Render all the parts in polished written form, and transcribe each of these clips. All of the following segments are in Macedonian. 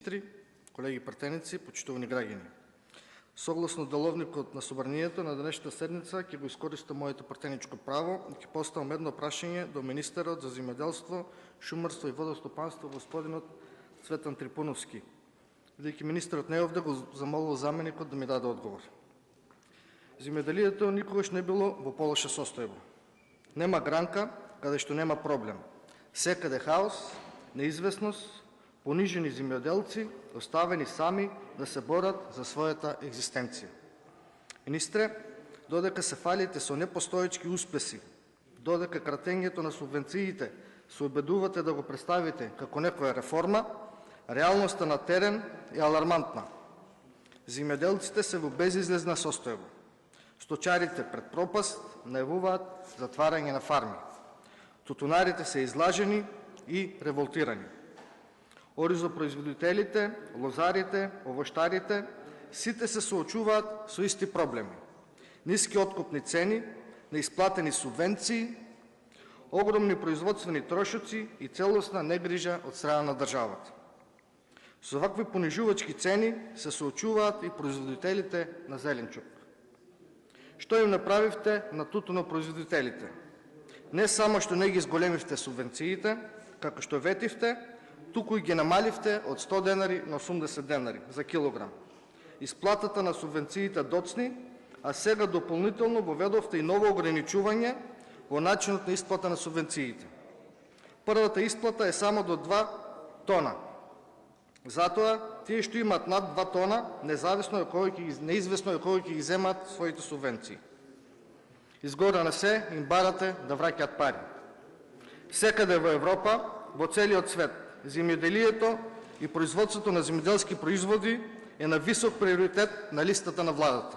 министри, колеги пратеници, почитувани граѓани. Согласно деловникот на собранието на денешната седница ќе го искористам моето пратеничко право и ќе поставам едно прашање до министерот за земјоделство, шумарство и водостопанство господинот Цветан Трипуновски. Бидејќи министерот не е овде, го замолувам заменикот да ми даде одговор. Земјоделието никогаш не било во полоша состојба. Нема гранка каде што нема проблем. Секаде хаос, неизвестност, понижени земјоделци, оставени сами да се борат за својата екзистенција. Министре, додека се фалите со непостоечки успеси, додека кратењето на субвенциите се обидувате да го представите како некоја реформа, реалноста на терен е алармантна. Земјоделците се во безизлезна состојба. Сточарите пред пропаст најавуваат затварање на фарми. Тутунарите се излажени и револтирани. Оризопроизводителите, лозарите, овоштарите, сите се соочуваат со исти проблеми. Ниски откупни цени, неисплатени субвенции, огромни производствени трошоци и целосна негрижа од страна на државата. Со вакви понижувачки цени се соочуваат и производителите на зеленчук. Што им направивте на тутунопроизводителите? Не само што не ги зголемивте субвенциите, како што ветивте, туку и ги намаливте од 100 денари на 80 денари за килограм. Исплатата на субвенциите доцни, а сега дополнително воведовте и ново ограничување во начинот на исплата на субвенциите. Првата исплата е само до 2 тона. Затоа, тие што имат над 2 тона, неизвестно е кој ќе ги земат своите субвенции. Изгоре на се им барате да враќаат пари. Секаде во Европа, во целиот свет, земјоделието и производството на земјоделски производи е на висок приоритет на листата на владата.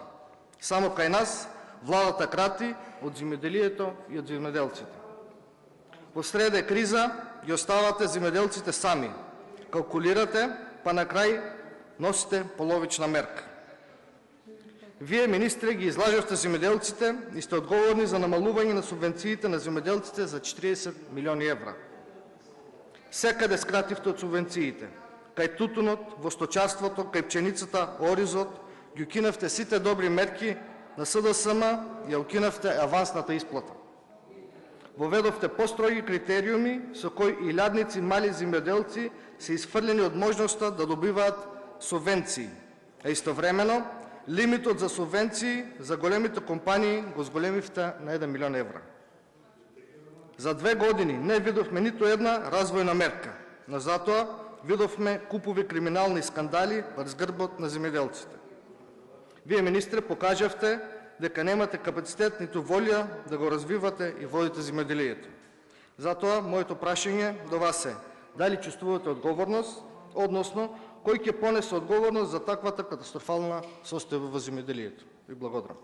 Само кај нас владата крати од земјоделието и од земјоделците. Во среде криза ги оставате земјоделците сами. Калкулирате, па на крај носите половична мерка. Вие, министри, ги излажавте земјоделците и сте одговорни за намалување на субвенциите на земјоделците за 40 милиони евра. Секаде скративте од субвенциите. Кај тутунот, во сточарството, кај пченицата, оризот, ги укинавте сите добри мерки на СДСМ и ја укинавте авансната исплата. Воведовте построги критериуми со кои илјадници мали земјоделци се изфрлени од можноста да добиваат субвенции, а истовремено лимитот за субвенции за големите компании го зголемивте на 1 милион евра. За 2 години не видовме ниту една развојна мерка, но затоа видовме купови криминални скандали врз грбот на земјоделците. Вие, министри, покажавте дека немате капацитет ниту волја да го развивате и водите земјоделието. Затоа, моето прашање до вас е: дали чувствувате одговорност, односно, кој ќе понесе одговорност за таквата катастрофална состојба во земјоделието? Ви благодарам.